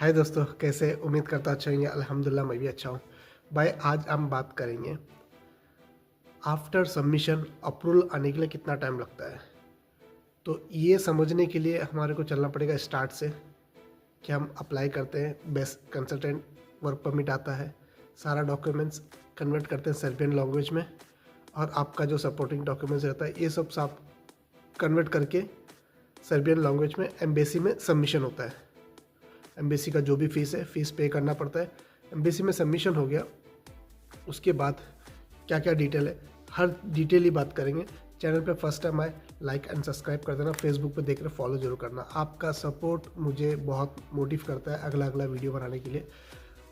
हाय दोस्तों, कैसे? उम्मीद करता अच्छा होंगे। अल्हम्दुलिल्लाह मैं भी अच्छा हूँ। भाई आज हम बात करेंगे आफ्टर सबमिशन अप्रूवल आने के लिए कितना टाइम लगता है। तो ये समझने के लिए हमारे को चलना पड़ेगा स्टार्ट से कि हम अप्लाई करते हैं, बेस्ट कंसल्टेंट वर्क परमिट आता है, सारा डॉक्यूमेंट्स कन्वर्ट करते हैं सर्बियन लैंग्वेज में, और आपका जो सपोर्टिंग डॉक्यूमेंट्स रहता है ये सब आप कन्वर्ट करके सर्बियन लैंग्वेज में एम्बेसी में सबमिशन होता है। एम्बेसी का जो भी फ़ीस है, फ़ीस पे करना पड़ता है। एम्बेसी में सबमिशन हो गया, उसके बाद क्या क्या डिटेल है, हर डिटेल ही बात करेंगे। चैनल पे फर्स्ट टाइम आए, लाइक एंड सब्सक्राइब कर देना। फेसबुक पे देख रहे फॉलो जरूर करना। आपका सपोर्ट मुझे बहुत मोटिव करता है अगला अगला वीडियो बनाने के लिए।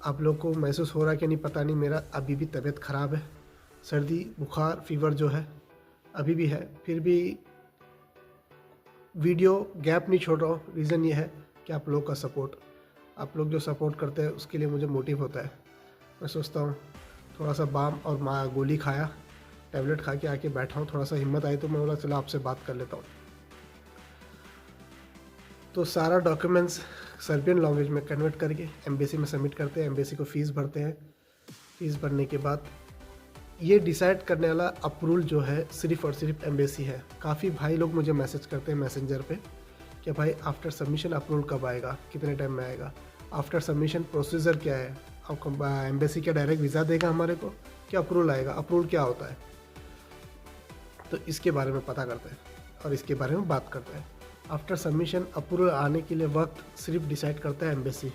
आप लोग को महसूस हो रहा है कि नहीं पता नहीं, मेरा अभी भी तबीयत ख़राब है, सर्दी बुखार फीवर जो है अभी भी है, फिर भी वीडियो गैप नहीं छोड़ रहा हूँ। रीज़न ये है कि आप लोग का सपोर्ट, आप लोग जो सपोर्ट करते हैं उसके लिए मुझे मोटिव होता है। मैं सोचता हूँ थोड़ा सा बाम और गोली खाया, टैबलेट खा के आके बैठा हूँ, थोड़ा सा हिम्मत आई तो मैं बोला चलो आपसे बात कर लेता हूँ। तो सारा डॉक्यूमेंट्स सर्बियन लैंग्वेज में कन्वर्ट करके एम्बेसी में सबमिट करते हैं। एम्बेसी को फ़ीस भरते हैं। फ़ीस भरने के बाद ये डिसाइड करने वाला अप्रूवल जो है सिर्फ़ और सिर्फ एम्बेसी है। काफ़ी भाई लोग मुझे मैसेज करते हैं मैसेंजर पे कि भाई आफ्टर सबमिशन अप्रूवल कब आएगा, कितने टाइम में आएगा, आफ्टर सबमिशन प्रोसीजर क्या है, आपको एम्बेसी क्या डायरेक्ट वीज़ा देगा हमारे को, क्या अप्रूवल आएगा, अप्रूवल क्या होता है। तो इसके बारे में पता करते हैं और इसके बारे में बात करते हैं। आफ्टर सबमिशन अप्रूवल आने के लिए वक्त सिर्फ डिसाइड करता है एम्बेसी।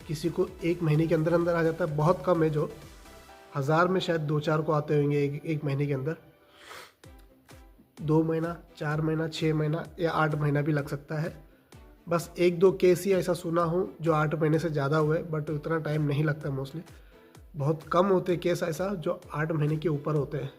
किसी को 1 महीने के अंदर अंदर आ जाता है, बहुत कम है, जो 1000 में शायद 2-4 को आते होंगे एक महीने के अंदर। 2 महीना, 4 महीना, 6 महीना या 8 महीना भी लग सकता है। बस 1-2 केस ही ऐसा सुना हूँ जो 8 महीने से ज़्यादा हुए, बट उतना टाइम नहीं लगता मोस्टली। बहुत कम होते केस ऐसा जो 8 महीने के ऊपर होते हैं।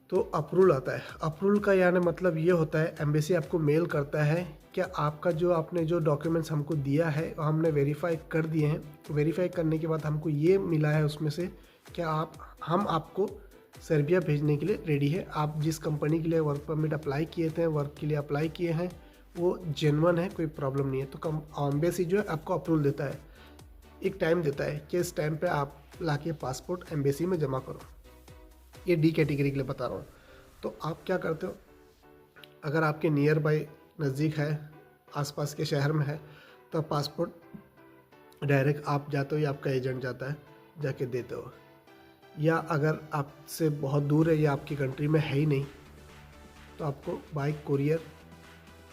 तो अप्रूवल आता है। अप्रूवल का यानी मतलब ये होता है एम्बेसी आपको मेल करता है कि आपका जो आपने जो डॉक्यूमेंट्स हमको दिया है हमने वेरीफाई कर दिए हैं। वेरीफाई करने के बाद हमको ये मिला है उसमें से कि हम आपको सर्बिया भेजने के लिए रेडी है। आप जिस कंपनी के लिए वर्क परमिट अप्लाई किए थे, वर्क के लिए अप्लाई किए हैं, वो जेन्युइन है, कोई प्रॉब्लम नहीं है। तो एम्बेसी जो है आपको अप्रूवल देता है, एक टाइम देता है कि इस टाइम पे आप लाके पासपोर्ट एम्बेसी में जमा करो। ये डी कैटेगरी के लिए बता रहा हूँ। तो आप क्या करते हो, अगर आपके नियर बाय नज़दीक है, आसपास के शहर में है, तो पासपोर्ट डायरेक्ट आप जाते हो या आपका एजेंट जाता है, जाके देते हो। या अगर आपसे बहुत दूर है या आपकी कंट्री में है ही नहीं, तो आपको बाय कोरियर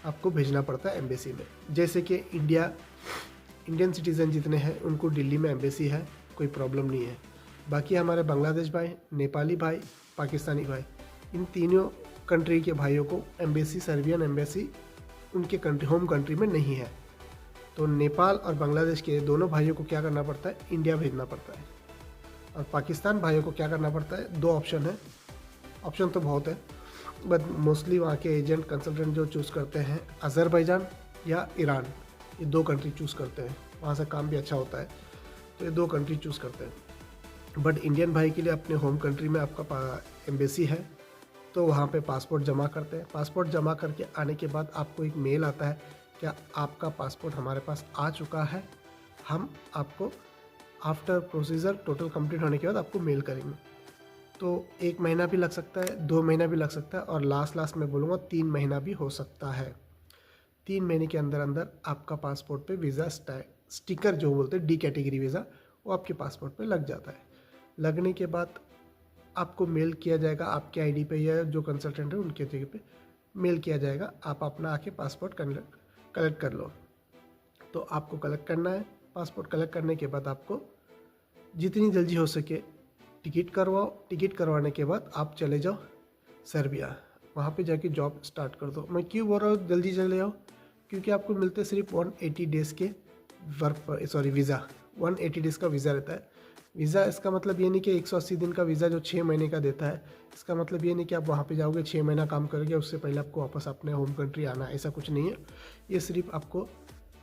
आपको भेजना पड़ता है एम्बेसी में। जैसे कि इंडियन सिटीज़न जितने हैं उनको दिल्ली में एम्बेसी है, कोई प्रॉब्लम नहीं है। बाकी हमारे बांग्लादेश भाई, नेपाली भाई, पाकिस्तानी भाई, इन तीनों कंट्री के भाइयों को एम्बेसी, सर्बियन एम्बेसी उनके कंट्री, होम कंट्री में नहीं है। तो नेपाल और बांग्लादेश के दोनों भाइयों को क्या करना पड़ता है, इंडिया भेजना पड़ता है। और पाकिस्तान भाइयों को क्या करना पड़ता है, 2 ऑप्शन है। ऑप्शन तो बहुत है, बट मोस्टली वहाँ के एजेंट कंसल्टेंट जो चूज़ करते हैं अज़रबैजान या ईरान, ये 2 कंट्री चूज़ करते हैं। वहाँ से काम भी अच्छा होता है, तो ये 2 कंट्री चूज़ करते हैं। बट इंडियन भाई के लिए अपने होम कंट्री में आपका एम्बेसी है, तो वहाँ पे पासपोर्ट जमा करते हैं। पासपोर्ट जमा करके आने के बाद आपको एक मेल आता है, क्या आपका पासपोर्ट हमारे पास आ चुका है, हम आपको आफ्टर प्रोसीजर टोटल कंप्लीट होने के बाद आपको मेल करेंगे। तो 1 महीना भी लग सकता है, 2 महीना भी लग सकता है, और लास्ट मैं बोलूँगा 3 महीना भी हो सकता है। 3 महीने के अंदर अंदर आपका पासपोर्ट पे वीज़ा स्टिकर जो बोलते हैं डी कैटेगरी वीज़ा, वो आपके पासपोर्ट पे लग जाता है। लगने के बाद आपको मेल किया जाएगा आपके आईडी पे, या जो कंसल्टेंट है उनके जगह पे मेल किया जाएगा, आप अपना आके पासपोर्ट कलेक्ट कर लो। तो आपको कलेक्ट करना है। पासपोर्ट कलेक्ट करने के बाद आपको जितनी जल्दी हो सके टिकट करवाओ। टिकट करवाने के बाद आप चले जाओ सर्बिया, वहाँ पे जाके जॉब स्टार्ट कर दो। मैं क्यों बोल रहा हूँ जल्दी चले जाओ, क्योंकि आपको मिलते सिर्फ 180 डेज़ के वीज़ा। 180 डेज़ का वीज़ा रहता है। वीज़ा इसका मतलब ये नहीं कि 180 दिन का वीज़ा जो 6 महीने का देता है, इसका मतलब ये नहीं कि आप वहाँ पे जाओगे 6 महीना काम करोगे, उससे पहले आपको वापस अपने होम कंट्री आना, ऐसा कुछ नहीं है। ये सिर्फ आपको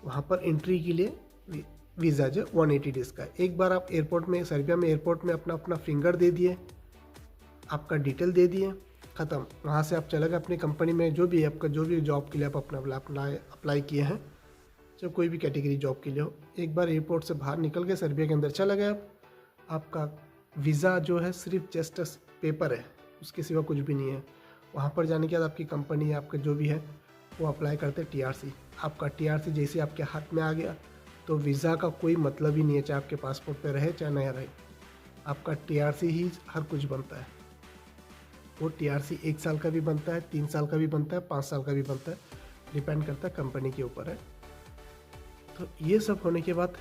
वहाँ पर एंट्री के लिए वीज़ा जो 180 डेज़ का है। एक बार आप एयरपोर्ट में, सर्बिया में एयरपोर्ट में अपना फिंगर दे दिए, आपका डिटेल दे दिए, ख़त्म। वहाँ से आप चले गए अपनी कंपनी में, जो भी आपका जो भी जॉब के लिए आप अपना अप्लाई किए हैं, चाहे कोई भी कैटेगरी जॉब के लिए हो। एक बार एयरपोर्ट से बाहर निकल के सर्बिया के अंदर चला गया, आपका वीज़ा जो है सिर्फ जस्ट पेपर है, उसके सिवा कुछ भी नहीं है। वहाँ पर जाने के बाद आपकी कंपनी आपका जो भी है वो अप्लाई करते हैं TRC। आपका TRC जैसे आपके हाथ में आ गया तो वीज़ा का कोई मतलब ही नहीं है, चाहे आपके पासपोर्ट पे रहे चाहे नहीं रहे, आपका TRC ही हर कुछ बनता है। वो TRC 1 साल का भी बनता है, 3 साल का भी बनता है, 5 साल का भी बनता है, डिपेंड करता है कंपनी के ऊपर है। तो ये सब होने के बाद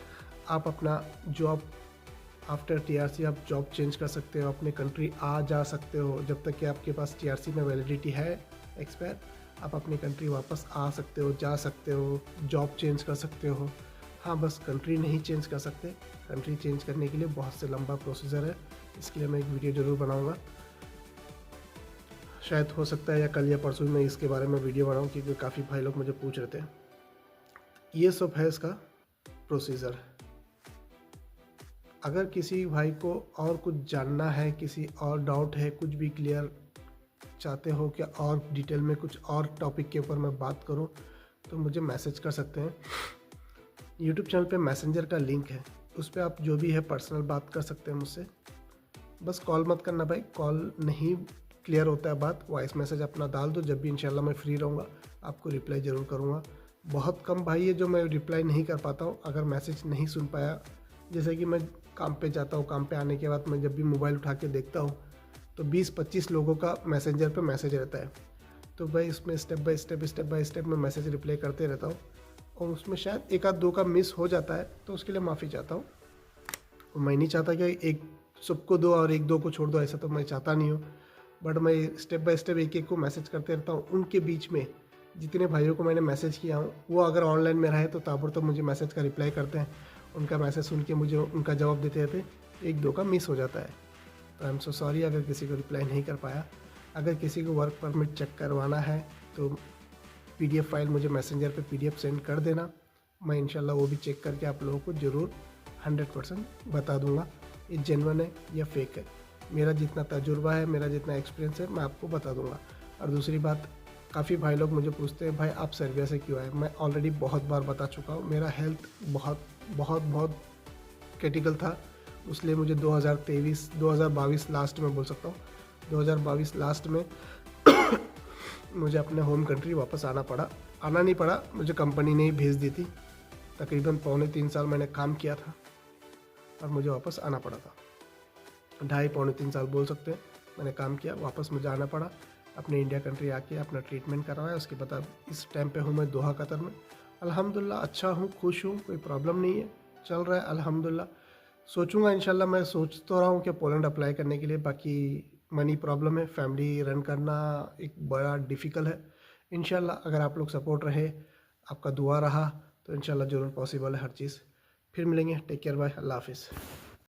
आप अपना जॉब आफ्टर TRC आप जॉब चेंज कर सकते हो, अपने कंट्री आ जा सकते हो। जब तक कि आपके पास TRC में वैलिडिटी है एक्सपायर, आप अपनी कंट्री वापस आ सकते हो, जा सकते हो, जॉब चेंज कर सकते हो। हाँ, बस कंट्री नहीं चेंज कर सकते। कंट्री चेंज करने के लिए बहुत से लंबा प्रोसीजर है, इसके लिए मैं एक वीडियो ज़रूर बनाऊँगा। शायद हो सकता है या कल या परसों मैं इसके बारे में वीडियो बनाऊँ, क्योंकि काफ़ी भाई लोग मुझे पूछ रहे थे। ये सब है इसका प्रोसीजर। अगर किसी भाई को और कुछ जानना है, किसी और डाउट है, कुछ भी क्लियर चाहते हो कि और डिटेल में कुछ और टॉपिक के ऊपर मैं बात करूं, तो मुझे मैसेज कर सकते हैं। यूट्यूब चैनल पे मैसेंजर का लिंक है, उस पर आप जो भी है पर्सनल बात कर सकते हैं मुझसे। बस कॉल मत करना भाई, कॉल नहीं क्लियर होता है बात। वॉइस मैसेज अपना डाल दो, जब भी इंशाल्लाह मैं फ्री रहूँगा आपको रिप्लाई ज़रूर करूँगा। बहुत कम भाई है जो मैं रिप्लाई नहीं कर पाता हूँ, अगर मैसेज नहीं सुन पाया। जैसे कि मैं काम पे जाता हूँ, काम पे आने के बाद मैं जब भी मोबाइल उठा के देखता हूँ तो 20-25 लोगों का मैसेंजर पे मैसेज रहता है। तो भाई इसमें स्टेप बाय स्टेप मैं मैसेज रिप्लाई करते रहता हूँ, और उसमें शायद एक आध दो का मिस हो जाता है, तो उसके लिए माफ़ी चाहता हूँ। मैं नहीं चाहता कि एक सबको दो और एक दो को छोड़ दो, ऐसा तो मैं चाहता नहीं हूँ। बट मैं स्टेप बाय स्टेप एक एक को मैसेज करते रहता हूँ। उनके बीच में जितने भाइयों को मैंने मैसेज किया हूँ, वो अगर ऑनलाइन में रहे तो ताबड़तोड़ मुझे मैसेज का रिप्लाई करते हैं। उनका मैसेज सुन के मुझे उनका जवाब देते रहते, एक दो का मिस हो जाता है। तो आई एम सो सॉरी अगर किसी को रिप्लाई नहीं कर पाया। अगर किसी को वर्क परमिट चेक करवाना है तो PDF फाइल मुझे मैसेंजर पे PDF सेंड कर देना, मैं इंशाल्लाह वो भी चेक करके आप लोगों को ज़रूर 100% बता दूंगा ये जेन्युइन है या फेक है। मेरा जितना तजुर्बा है, मेरा जितना एक्सपीरियंस है, मैं आपको बता दूंगा। और दूसरी बात, काफ़ी भाई लोग मुझे पूछते हैं भाई आप सर्बिया से क्यों आए। मैं ऑलरेडी बहुत बार बता चुका हूँ, मेरा हेल्थ बहुत क्रिटिकल था, इसलिए मुझे 2022 लास्ट में बोल सकता हूँ, 2022 लास्ट में मुझे अपने होम कंट्री वापस आना नहीं पड़ा, मुझे कंपनी ने ही भेज दी थी। तकरीबन 2.25 साल मैंने काम किया था और मुझे वापस आना पड़ा था। 2.5-3 साल बोल सकते हैं मैंने काम किया, वापस मुझे आना पड़ा। अपने इंडिया कंट्री आके अपना ट्रीटमेंट करवाया, उसके बाद इस टाइम पे हूँ मैं दोहा कतर में। अल्हम्दुलिल्लाह अच्छा हूँ, खुश हूँ, कोई प्रॉब्लम नहीं है, चल रहा है अल्हम्दुलिल्लाह। सोचूंगा इंशाल्लाह, मैं सोच तो रहा हूँ कि पोलैंड अप्लाई करने के लिए, बाकी मनी प्रॉब्लम है, फैमिली रन करना एक बड़ा डिफ़िकल्ट है। इंशाल्लाह अगर आप लोग सपोर्ट रहे, आपका दुआ रहा, तो इंशाल्लाह ज़रूर पॉसिबल है हर चीज़। फिर मिलेंगे, टेक केयर, बाय, अल्लाह हाफिज़।